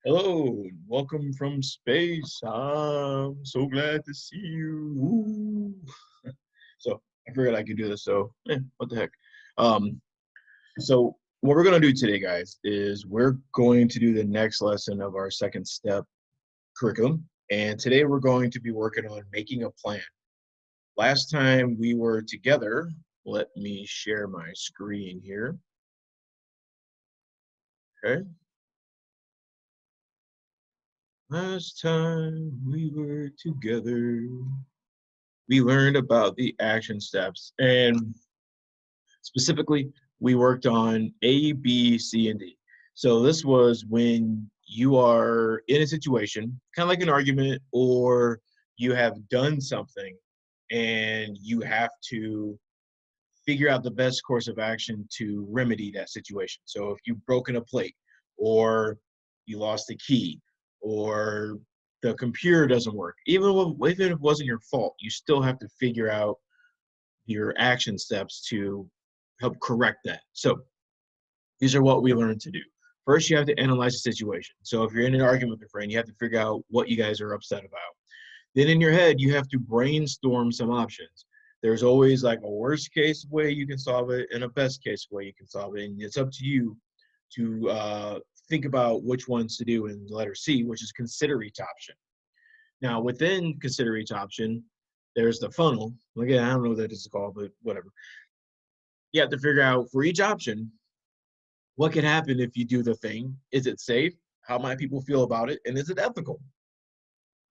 Hello, welcome from space. I'm so glad to see you. Woo. So I figured I could do this. So what the heck? Um, so what we're gonna do today, guys, is we're going to do the next lesson of our second step curriculum, and today we're going to be working on making a plan. Last time we were together, let me share my screen here. Okay. Last time we were together, we learned about the action steps, and specifically we worked on A, B, C, and D. So this was when you are in a situation kind of like an argument, or you have done something and you have to figure out the best course of action to remedy that situation. So if you've broken a plate, or you lost a key, or the computer doesn't work, even if it wasn't your fault, you still have to figure out your action steps to help correct that. So these are what we learned to do. First, you have to analyze the situation. So if you're in an argument with a friend, you have to figure out what you guys are upset about. Then in your head, you have to brainstorm some options. There's always like a worst case way you can solve it and a best case way you can solve it. And it's up to you to think about which ones to do in the letter C, which is consider each option. Now, within consider each option, there's the funnel. Again, I don't know what that is called, but whatever. You have to figure out for each option, what can happen if you do the thing? Is it safe? How might people feel about it? And is it ethical?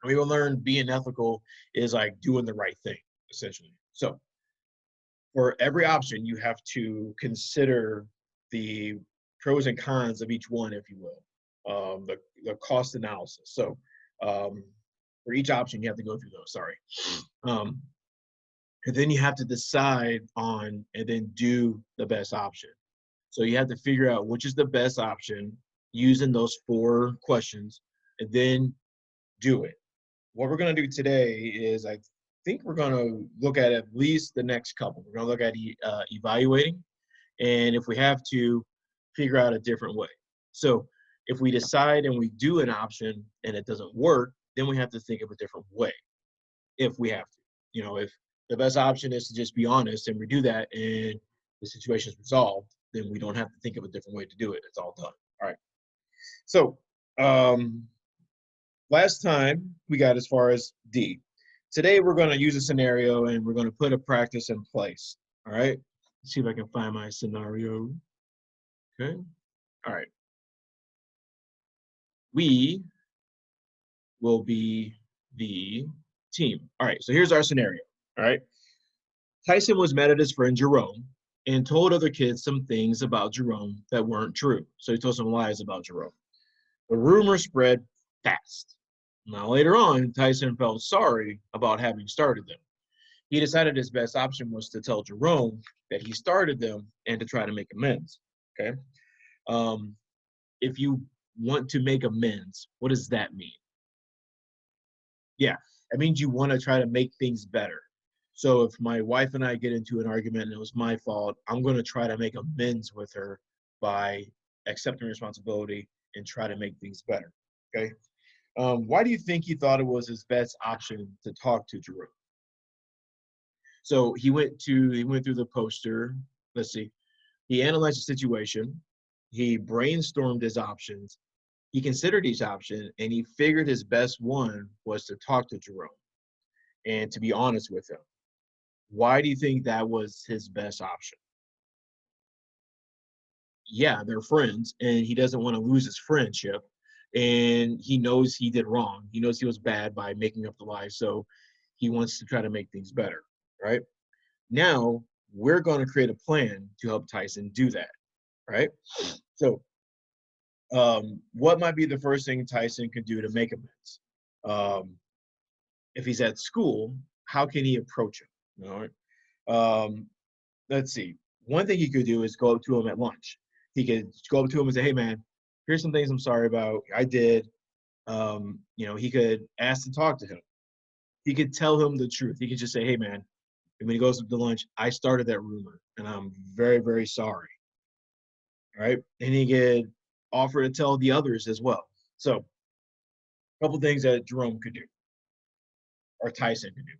And we will learn being ethical is like doing the right thing, essentially. So for every option, you have to consider the pros and cons of each one, if you will, the cost analysis. So for each option, you have to go through those. Sorry. Um, and then you have to decide on and then do the best option. So you have to figure out which is the best option using those 4 questions, and then do it. What we're going to do today is I think we're going to look at least the next couple. We're going to look at evaluating, and if we have to, figure out a different way. So if we decide and we do an option and it doesn't work, then we have to think of a different way if we have to. If the best option is to just be honest and we do that and the situation is resolved, then we don't have to think of a different way to do it. It's all done. All right. So last time we got as far as D. Today we're going to use a scenario and we're going to put a practice in place. All right. Let's see if I can find my scenario. Okay. All right. We will be the team. All right. So here's our scenario. All right. Tyson was mad at his friend Jerome and told other kids some things about Jerome that weren't true. So he told some lies about Jerome. The rumor spread fast. Now, later on, Tyson felt sorry about having started them. He decided his best option was to tell Jerome that he started them and to try to make amends. Okay. Um, if you want to make amends, what does that mean? Yeah, it means you want to try to make things better. So if my wife and I get into an argument and it was my fault, I'm going to try to make amends with her by accepting responsibility and try to make things better. Okay. Why do you think he thought it was his best option to talk to Jerome? So he went through the poster. Let's see. He analyzed the situation. He brainstormed his options. He considered each option, and he figured his best one was to talk to Jerome and to be honest with him. Why do you think that was his best option? Yeah, they're friends, and he doesn't want to lose his friendship. And he knows he did wrong. He knows he was bad by making up the lie. So he wants to try to make things better, right? Now we're going to create a plan to help Tyson do that, right? So what might be the first thing Tyson can do to make amends? If he's at school, how can he approach him? All right. Let's see. One thing he could do is go up to him at lunch. He could go up to him and say, "Hey, man, here's some things I'm sorry about. I did." He could ask to talk to him. He could tell him the truth. He could just say, "Hey, man," and when he goes up to lunch, "I started that rumor, and I'm very, very sorry." Right? And he could offer to tell the others as well. So, a couple things that Jerome could do, or Tyson could do.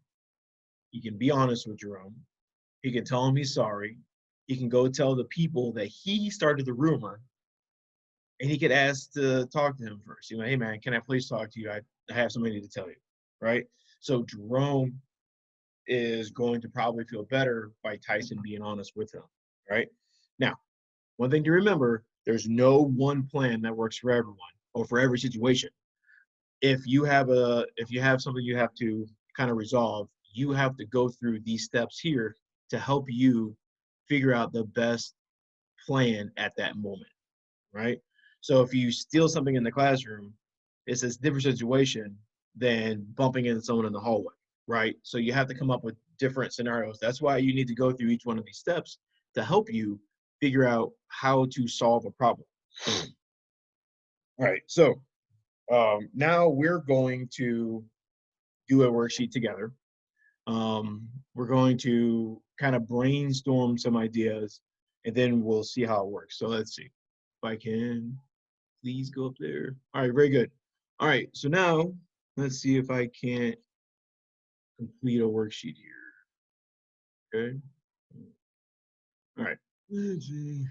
He can be honest with Jerome. He can tell him he's sorry. He can go tell the people that he started the rumor, and he could ask to talk to him first. You know, hey man, can I please talk to you? I have something to tell you, right? So Jerome is going to probably feel better by Tyson being honest with him, right? Now, one thing to remember, there's no one plan that works for everyone or for every situation. If you have something you have to kind of resolve, you have to go through these steps here to help you figure out the best plan at that moment, right? So if you steal something in the classroom, it's a different situation than bumping into someone in the hallway, right? So you have to come up with different scenarios. That's why you need to go through each one of these steps to help you figure out how to solve a problem. All right, so now we're going to do a worksheet together. We're going to kind of brainstorm some ideas, and then we'll see how it works. So let's see. If I can, please go up there. All right, very good. All right, so now let's see if I can't complete a worksheet here. Okay. All right. Let's see.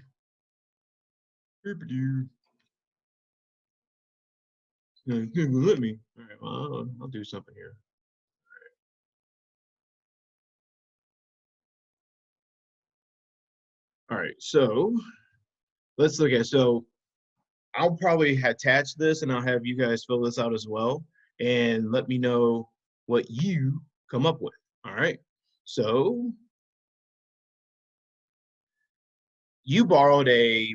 No, it didn't let me. All right, well, I'll do something here. All right, so let's look at, so I'll probably attach this and I'll have you guys fill this out as well and let me know what you come up with. All right. So you borrowed a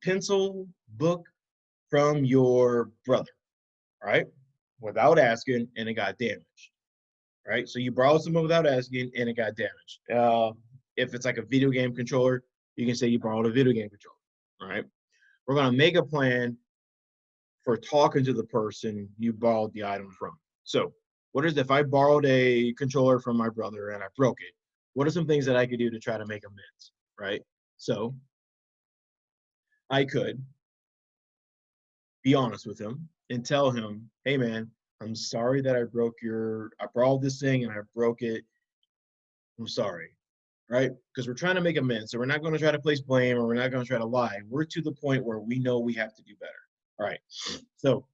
pencil, book from your brother, right? Without asking, and it got damaged, right? So you borrowed something without asking, and it got damaged. If it's like a video game controller, you can say you borrowed a video game controller, all right? We're gonna make a plan for talking to the person you borrowed the item from. So, what is if I borrowed a controller from my brother and I broke it? What are some things that I could do to try to make amends, right? So, I could be honest with him and tell him, "Hey man, I'm sorry that I borrowed this thing and I broke it. I'm sorry." Right? Because we're trying to make amends. So we're not going to try to place blame or we're not going to try to lie. We're to the point where we know we have to do better. All right. So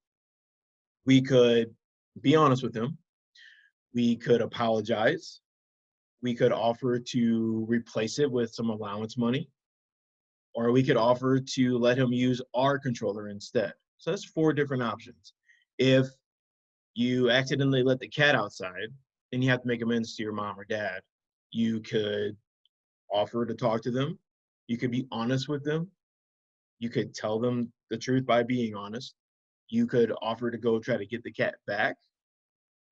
we could be honest with him. We could apologize. We could offer to replace it with some allowance money, or we could offer to let him use our controller instead. So that's four different options. If you accidentally let the cat outside, then you have to make amends to your mom or dad. You could offer to talk to them. You could be honest with them. You could tell them the truth by being honest. You could offer to go try to get the cat back,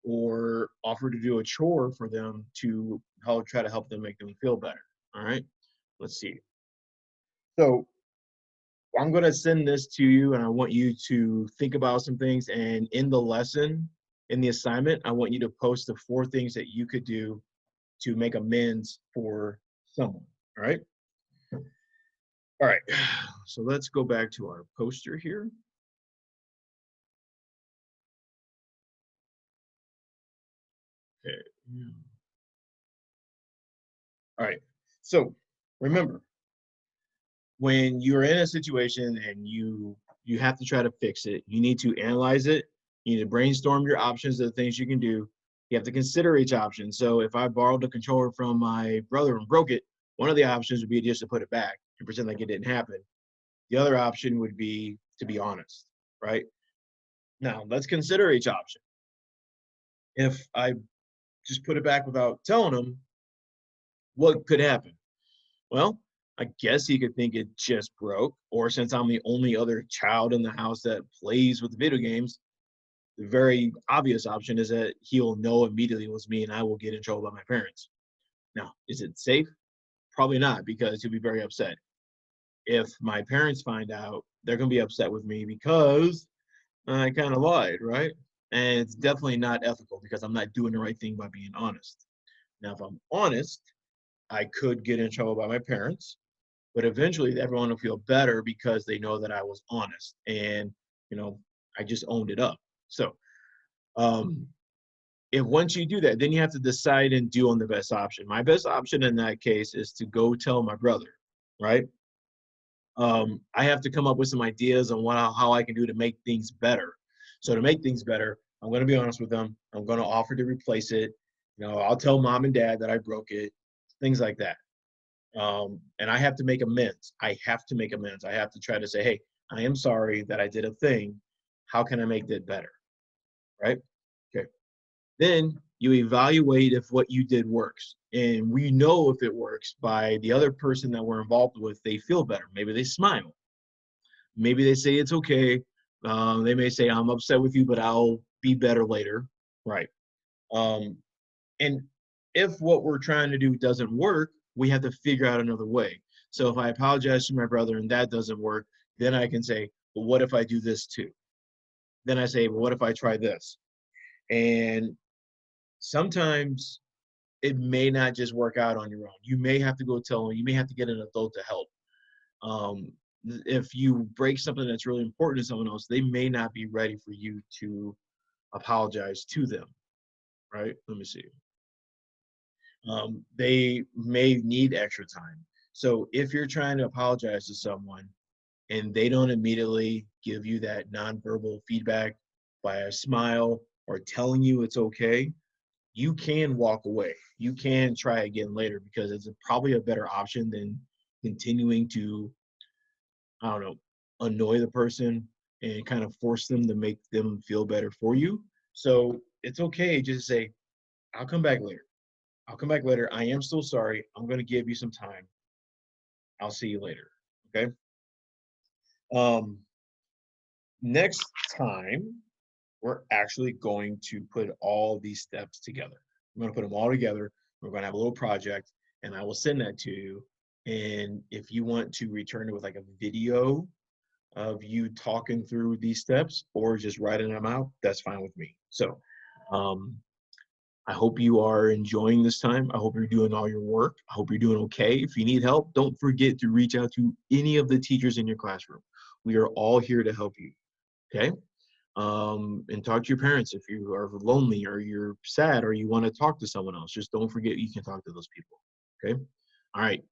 or offer to do a chore for them to help try to help them make them feel better. All right, let's see. So I'm going to send this to you and I want you to think about some things. And in the lesson, in the assignment, I want you to post the four things that you could do to make amends for someone. All right. All right. So let's go back to our poster here. Okay. All right. So remember, when you're in a situation and you have to try to fix it, you need to analyze it. You need to brainstorm your options of the things you can do. You have to consider each option. So if I borrowed the controller from my brother and broke it, one of the options would be just to put it back and pretend like it didn't happen. The other option would be to be honest, right? Now let's consider each option. If I just put it back without telling him, what could happen? Well, I guess he could think it just broke, or since I'm the only other child in the house that plays with video games, the very obvious option is that he'll know immediately it was me and I will get in trouble by my parents. Now, is it safe? Probably not, because he'll be very upset. If my parents find out, they're going to be upset with me because I kind of lied, right? And it's definitely not ethical because I'm not doing the right thing by being honest. Now, if I'm honest, I could get in trouble by my parents, but eventually everyone will feel better because they know that I was honest. And You know, I just owned it up. So um, if once you do that, then you have to decide and do on the best option. My best option in that case is to go tell my brother, right? I have to come up with some ideas on how I can do to make things better. So to make things better, I'm going to be honest with them. I'm going to offer to replace it. You know, I'll tell mom and dad that I broke it, things like that. And I have to make amends. I have to make amends. I have to try to say, hey, I am sorry that I did a thing. How can I make that better? Right? Okay. Then you evaluate if what you did works. And we know if it works by the other person that we're involved with, they feel better. Maybe they smile. Maybe they say it's okay. They may say, I'm upset with you, but I'll be better later. Right. Um, and if what we're trying to do doesn't work, we have to figure out another way. So if I apologize to my brother and that doesn't work, then I can say, well, what if I do this too? Then I say, well, what if I try this? And sometimes it may not just work out on your own. You may have to go tell them, you may have to get an adult to help. Um, if you break something that's really important to someone else, they may not be ready for you to apologize to them, right? Let me see. They may need extra time. So if you're trying to apologize to someone and they don't immediately give you that nonverbal feedback by a smile or telling you it's okay, you can walk away. You can try again later because it's probably a better option than continuing to, I don't know, annoy the person and kind of force them to make them feel better for you. So it's okay. Just say, I'll come back later. I'll come back later. I am still sorry. I'm going to give you some time. I'll see you later. Okay. Um, Next time, we're actually going to put all these steps together. I'm going to put them all together. We're going to have a little project, and I will send that to you. And if you want to return it with like a video of you talking through these steps or just writing them out, that's fine with me. So um, I hope you are enjoying this time. I hope you're doing all your work. I hope you're doing okay. If you need help, don't forget to reach out to any of the teachers in your classroom. We are all here to help you. Okay. And talk to your parents if you are lonely or you're sad or you want to talk to someone else. Just don't forget you can talk to those people. Okay. All right.